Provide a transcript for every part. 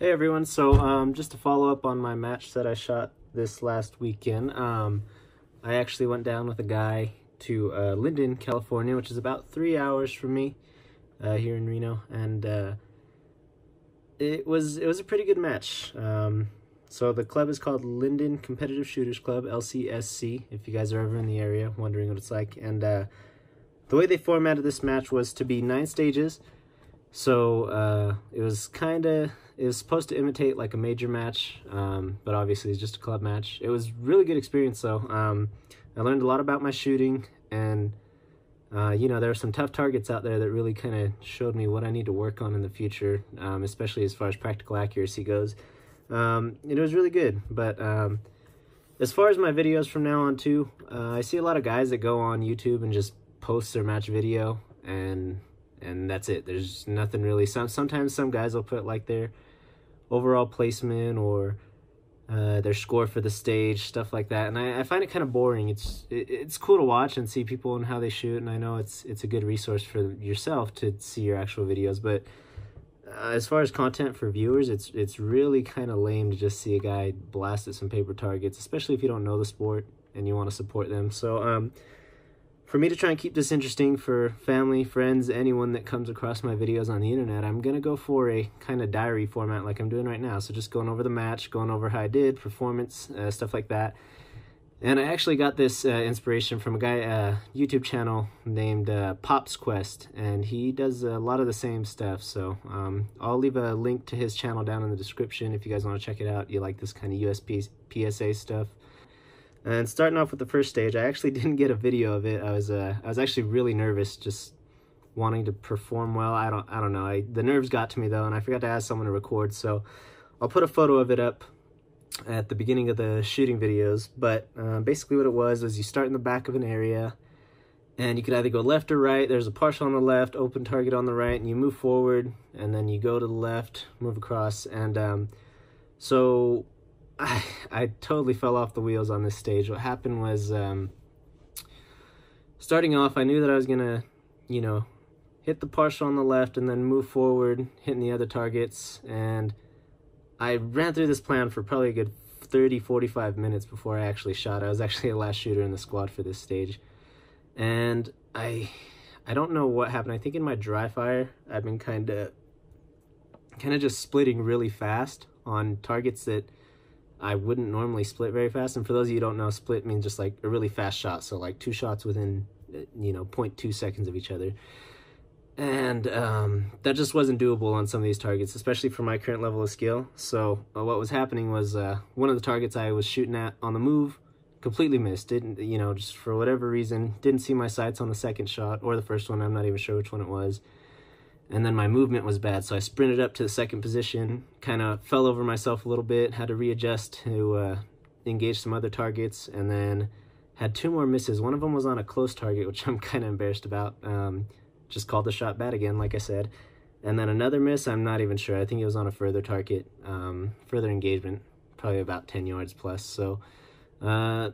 Hey everyone, so just to follow up on my match that I shot this last weekend, I actually went down with a guy to Linden, California, which is about 3 hours from me here in Reno, and it was a pretty good match. So the club is called Linden Competitive Shooters Club, LCSC, if you guys are ever in the area wondering what it's like. And the way they formatted this match was to be 9 stages. So it was supposed to imitate like a major match, but obviously it's just a club match. It was really good experience though. I learned a lot about my shooting, and you know, there are some tough targets out there that really kind of showed me what I need to work on in the future, especially as far as practical accuracy goes. It was really good. But as far as my videos from now on too, I see a lot of guys that go on YouTube and just post their match video and that's it. There's nothing really. Sometimes some guys will put like their overall placement or their score for the stage, stuff like that, and I find it kind of boring. It's cool to watch and see people and how they shoot, and I know it's a good resource for yourself to see your actual videos, but as far as content for viewers, it's really kind of lame to just see a guy blast at some paper targets, especially if you don't know the sport and you want to support them. So for me to try and keep this interesting for family, friends, anyone that comes across my videos on the internet, I'm going to go for a kind of diary format like I'm doing right now. So just going over the match, going over how I did, performance, stuff like that. And I actually got this inspiration from a guy, YouTube channel named Pop's Quest, and he does a lot of the same stuff. So I'll leave a link to his channel down in the description if you guys want to check it out. You like this kind of USPSA stuff. And starting off with the first stage, I actually didn't get a video of it. I was actually really nervous, just wanting to perform well. I don't know. The nerves got to me though, and I forgot to ask someone to record. So I'll put a photo of it up at the beginning of the shooting videos. But basically, what it was you start in the back of an area, and you could either go left or right. There's a partial on the left, open target on the right, and you move forward, and then you go to the left, move across, and so I totally fell off the wheels on this stage. What happened was, starting off, I knew that I was gonna, you know, hit the partial on the left and then move forward, hitting the other targets, and I ran through this plan for probably a good 30-45 minutes before I actually shot. I was actually the last shooter in the squad for this stage, and I don't know what happened. I think in my dry fire, I've been kind of just splitting really fast on targets that I wouldn't normally split very fast. And for those of you who don't know, split means just like a really fast shot. So like 2 shots within, you know, 0.2 seconds of each other. And that just wasn't doable on some of these targets, especially for my current level of skill. So what was happening was one of the targets I was shooting at on the move completely missed. Didn't, you know, just for whatever reason, didn't see my sights on the second shot or the first one. I'm not even sure which one it was. And then my movement was bad, so I sprinted up to the second position, kind of fell over myself a little bit, had to readjust to engage some other targets, and then had 2 more misses. One of them was on a close target, which I'm kind of embarrassed about. Just called the shot bad again, like I said. And then another miss, I'm not even sure. I think it was on a further target, further engagement, probably about 10 yards plus. So not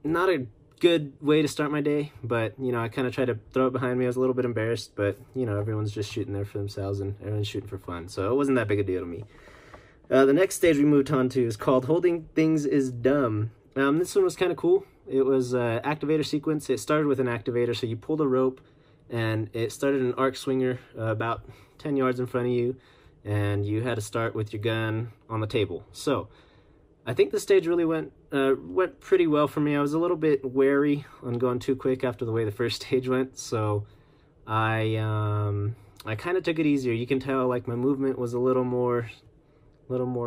a good way to start my day, but you know, I kind of tried to throw it behind me. I was a little bit embarrassed, but you know, everyone's just shooting there for themselves and everyone's shooting for fun, so it wasn't that big a deal to me. The next stage we moved on to is called Holding Things is Dumb. This one was kind of cool. It was activator sequence. It started with an activator, so you pulled a rope and it started an arc swinger about 10 yards in front of you, and you had to start with your gun on the table. So I think the stage really went pretty well for me. I was a little bit wary on going too quick after the way the first stage went, so I kind of took it easier. You can tell like my movement was a little more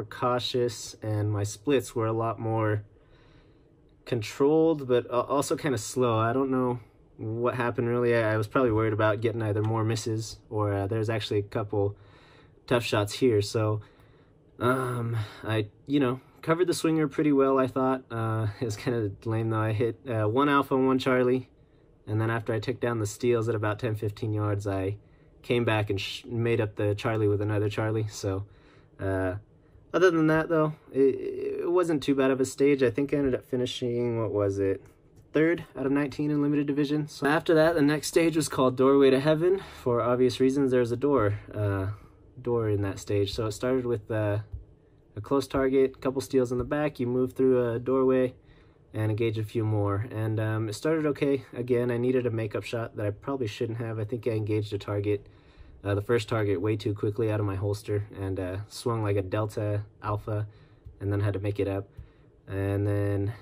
cautious, and my splits were a lot more controlled, but also kind of slow. I don't know what happened really. I was probably worried about getting either more misses or there's actually a couple tough shots here. So I, you know, covered the swinger pretty well, I thought. It was kind of lame though. I hit 1 Alpha and 1 Charlie, and then after I took down the steals at about 10-15 yards, I came back and made up the Charlie with another Charlie. So other than that though, it wasn't too bad of a stage. I think I ended up finishing, what was it, 3rd out of 19 in limited division. So after that, the next stage was called Doorway to Heaven. For obvious reasons, there's a door door in that stage. So it started with a close target, a couple steals in the back, you move through a doorway, and engage a few more. And it started okay. Again, I needed a makeup shot that I probably shouldn't have. I think I engaged a target, the first target, way too quickly out of my holster, and swung like a Delta Alpha, and then had to make it up. And then,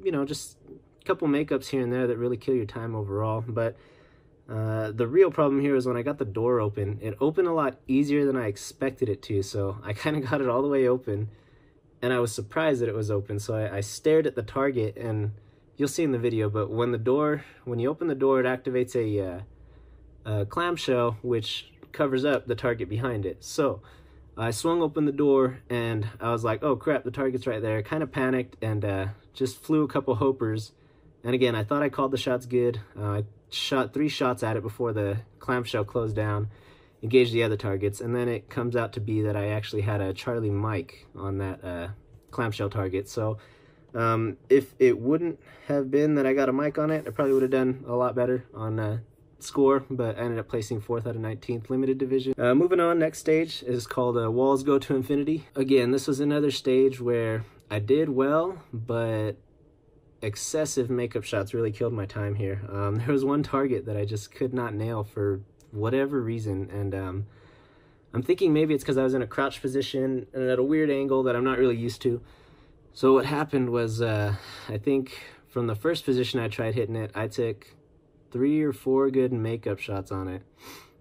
you know, just a couple makeups here and there that really kill your time overall. But the real problem here is when I got the door open, it opened a lot easier than I expected it to. So I kind of got it all the way open, and I was surprised that it was open. So I stared at the target, and you'll see in the video, but when you open the door, it activates a clamshell, which covers up the target behind it. So I swung open the door, and I was like, oh crap, the target's right there. Kind of panicked, and just flew a couple hopers. And again, I thought I called the shots good. I shot 3 shots at it before the clamshell closed down, engaged the other targets, and then it comes out to be that I actually had a Charlie Mike on that clamshell target. So if it wouldn't have been that I got a mic on it, I probably would have done a lot better on score, but I ended up placing 4th out of 19th limited division. Moving on, next stage is called Walls Go to Infinity. Again, this was another stage where I did well, but excessive makeup shots really killed my time here. There was one target that I just could not nail for whatever reason, and I'm thinking maybe it's because I was in a crouch position and at a weird angle that I'm not really used to. So what happened was, I think from the first position I tried hitting it, I took 3 or 4 good makeup shots on it,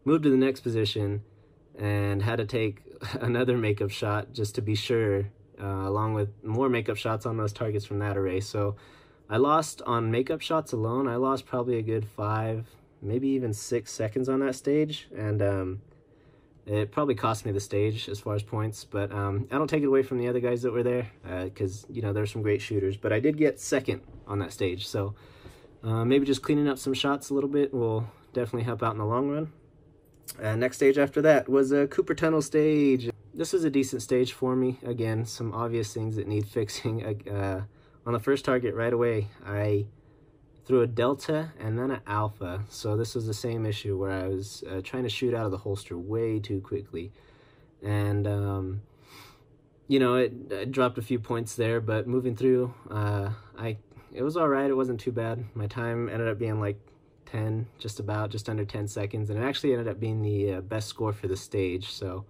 moved to the next position, and had to take another makeup shot just to be sure, along with more makeup shots on those targets from that array. So I lost on makeup shots alone. I lost probably a good 5, maybe even 6 seconds on that stage, and it probably cost me the stage as far as points, but I don't take it away from the other guys that were there, because, you know, there's some great shooters, but I did get 2nd on that stage. So maybe just cleaning up some shots a little bit will definitely help out in the long run. Next stage after that was a Cooper Tunnel stage. This was a decent stage for me. Again, some obvious things that need fixing. On the first target right away, I threw a Delta and then an Alpha. So this was the same issue where I was trying to shoot out of the holster way too quickly. And, you know, it dropped a few points there, but moving through, it was all right. It wasn't too bad. My time ended up being like 10, just under 10 seconds. And it actually ended up being the best score for the stage. So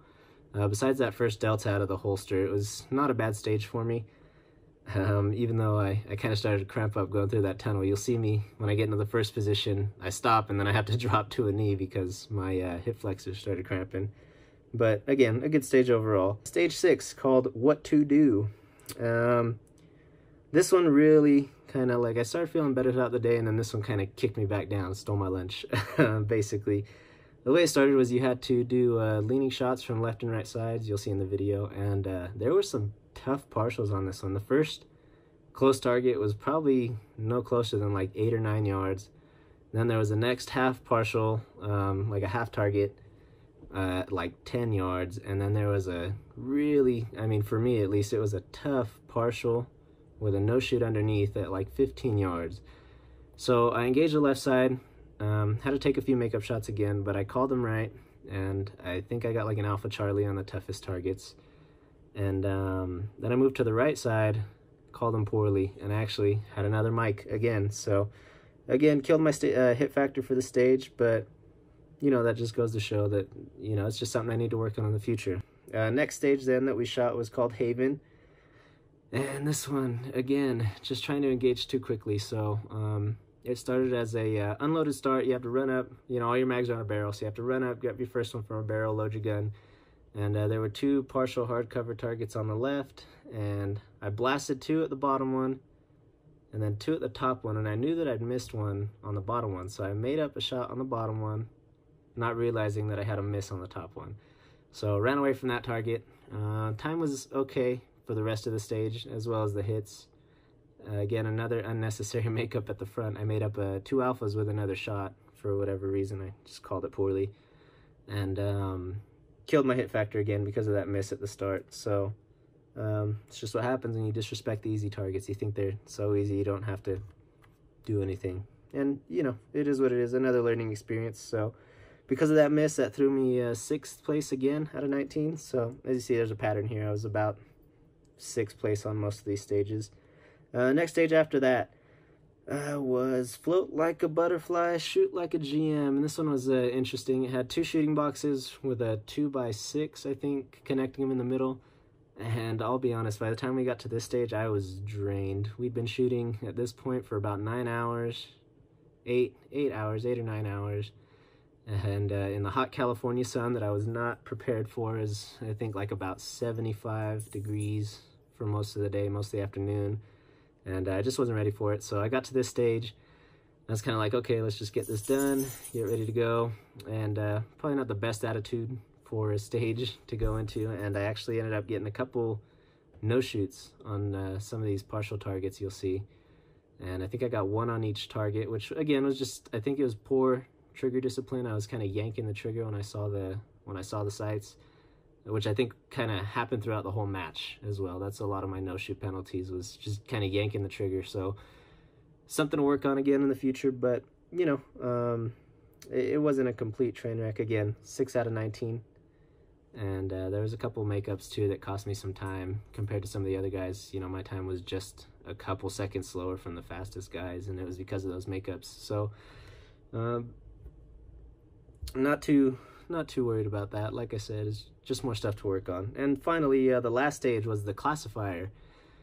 besides that first Delta out of the holster, it was not a bad stage for me. Even though I kind of started to cramp up going through that tunnel. You'll see me when I get into the first position, I stop and then I have to drop to a knee because my hip flexors started cramping. But again, a good stage overall. Stage 6, called What to Do. This one really kind of, like, I started feeling better throughout the day, and then this one kind of kicked me back down, stole my lunch. Basically, the way it started was you had to do leaning shots from left and right sides. You'll see in the video, and there were some tough partials on this one. The first close target was probably no closer than like 8 or 9 yards. Then there was the next half partial, like a half target, like 10 yards. And then there was a really, I mean, for me at least, it was a tough partial with a no shoot underneath at like 15 yards. So I engaged the left side, had to take a few makeup shots again, but I called them right, and I think I got like an Alpha Charlie on the toughest targets. And then I moved to the right side, called them poorly, and I actually had another mic again. So again, killed my hit factor for the stage, but you know, that just goes to show that, you know, it's just something I need to work on in the future. Next stage then that we shot was called Haven. And this one, again, just trying to engage too quickly. So it started as a unloaded start. You have to run up, you know, all your mags are on a barrel. So you have to run up, grab your first one from a barrel, load your gun. And there were 2 partial hardcover targets on the left. And I blasted 2 at the bottom one, and then 2 at the top one. And I knew that I'd missed one on the bottom one. So I made up a shot on the bottom one, not realizing that I had a miss on the top one. So ran away from that target. Time was okay for the rest of the stage, as well as the hits. Again, another unnecessary makeup at the front. I made up 2 alphas with another shot for whatever reason. I just called it poorly. And killed my hit factor again because of that miss at the start. So it's just what happens when you disrespect the easy targets. You think they're so easy you don't have to do anything. And, you know, it is what it is. Another learning experience. So because of that miss, that threw me 6th place again out of 19. So as you see, there's a pattern here. I was about 6th place on most of these stages. Next stage after that was float like a butterfly, shoot like a GM. And this one was interesting. It had 2 shooting boxes with a 2x6, I think, connecting them in the middle. And I'll be honest, by the time we got to this stage, I was drained. We'd been shooting at this point for about 9 hours, 8 or 9 hours. And in the hot California sun that I was not prepared for, is I think like about 75 degrees for most of the day, most of the afternoon. And I just wasn't ready for it. So I got to this stage. I was kind of like, okay, let's just get this done, get ready to go. And probably not the best attitude for a stage to go into. And I actually ended up getting a couple no-shoots on some of these partial targets you'll see. And I think I got 1 on each target, which again was just, I think it was poor trigger discipline. I was kind of yanking the trigger when I saw the sights, which I think kind of happened throughout the whole match as well. That's a lot of my no-shoot penalties, was just kind of yanking the trigger. So something to work on again in the future, but you know, it wasn't a complete train wreck. Again, 6 out of 19. And there was a couple makeups too that cost me some time compared to some of the other guys. You know, my time was just a couple seconds slower from the fastest guys, and it was because of those makeups. So not too worried about that. Like I said, it's just more stuff to work on. And finally, the last stage was the classifier.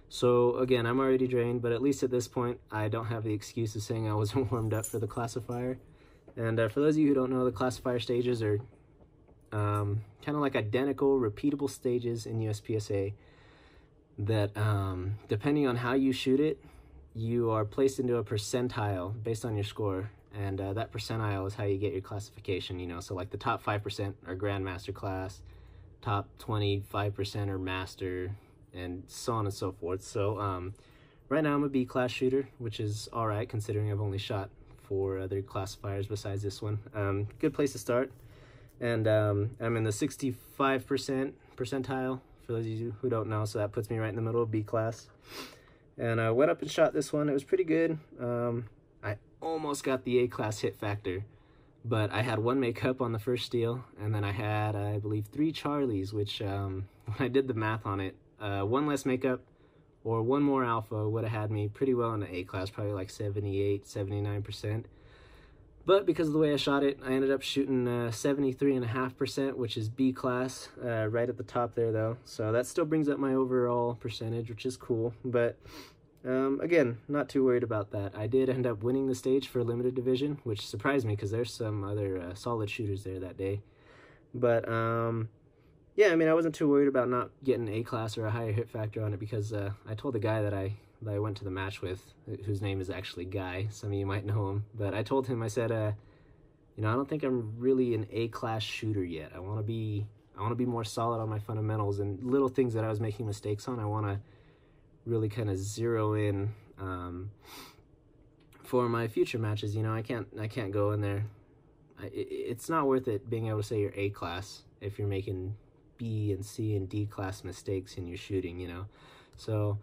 So again, I'm already drained, but at least at this point, I don't have the excuse of saying I wasn't warmed up for the classifier. And for those of you who don't know, the classifier stages are kind of like identical, repeatable stages in USPSA that, depending on how you shoot it, you are placed into a percentile based on your score. And that percentile is how you get your classification, you know. So like the top 5% are Grandmaster class, top 25% are Master, and so on and so forth. So right now I'm a B class shooter, which is all right considering I've only shot 4 other classifiers besides this one. Good place to start. And I'm in the 65% percentile, for those of you who don't know, so that puts me right in the middle of B class. And I went up and shot this one. It was pretty good. I almost got the A class hit factor, but I had 1 makeup on the first steal, and then I had, I believe, 3 Charlies, which when I did the math on it, 1 less makeup or 1 more alpha would have had me pretty well in the A class, probably like 78, 79%. But because of the way I shot it, I ended up shooting 73.5%, which is B class, right at the top there though. So that still brings up my overall percentage, which is cool. But again, not too worried about that. I did end up winning the stage for limited division, which surprised me because there's some other solid shooters there that day. But yeah, I mean, I wasn't too worried about not getting A class or a higher hit factor on it because I told the guy that I went to the match with, whose name is actually Guy. Some of you might know him, but I told him, I said, you know, I don't think I'm really an A class shooter yet. I want to be more solid on my fundamentals, and little things that I was making mistakes on, I want to really kind of zero in for my future matches. You know, I can't go in there. It's not worth it being able to say you're A class if you're making B and C and D class mistakes in your shooting, you know. So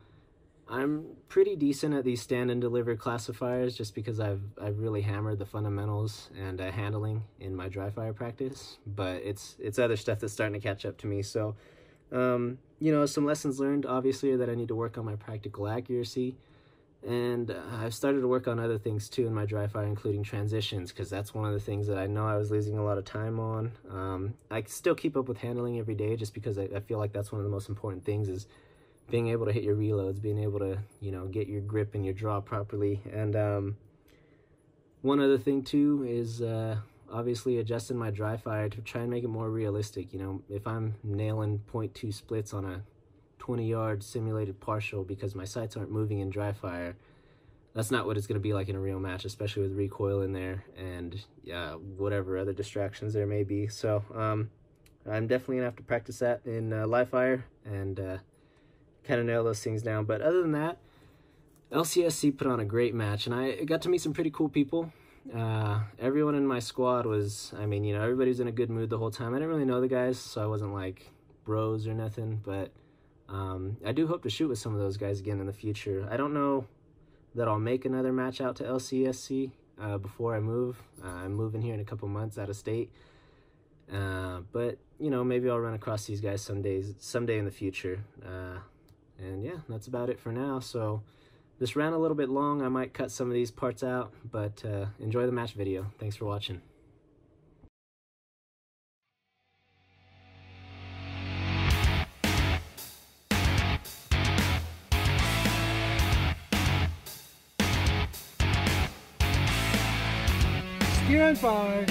I'm pretty decent at these stand and deliver classifiers just because I've really hammered the fundamentals and handling in my dry fire practice, but it's other stuff that's starting to catch up to me. So you know, some lessons learned obviously are that I need to work on my practical accuracy, and I've started to work on other things too in my dry fire, including transitions, because that's one of the things that I know I was losing a lot of time on. I still keep up with handling every day just because I feel like that's one of the most important things, is being able to hit your reloads, being able to, you know, get your grip and your draw properly. And one other thing too is obviously adjusting my dry fire to try and make it more realistic. You know, if I'm nailing 0.2 splits on a 20-yard simulated partial because my sights aren't moving in dry fire, that's not what it's going to be like in a real match, especially with recoil in there and whatever other distractions there may be. So I'm definitely gonna have to practice that in live fire and kind of nail those things down. But other than that, LCSC put on a great match, and I got to meet some pretty cool people. Everyone in my squad was, I mean, you know, everybody was in a good mood the whole time. I didn't really know the guys, so I wasn't like bros or nothing, but I do hope to shoot with some of those guys again in the future. I don't know that I'll make another match out to LCSC before I move. I'm moving here in a couple months out of state, But, you know, maybe I'll run across these guys someday in the future. And yeah, that's about it for now. So this ran a little bit long. I might cut some of these parts out, but enjoy the match video. Thanks for watching. Steer and fire.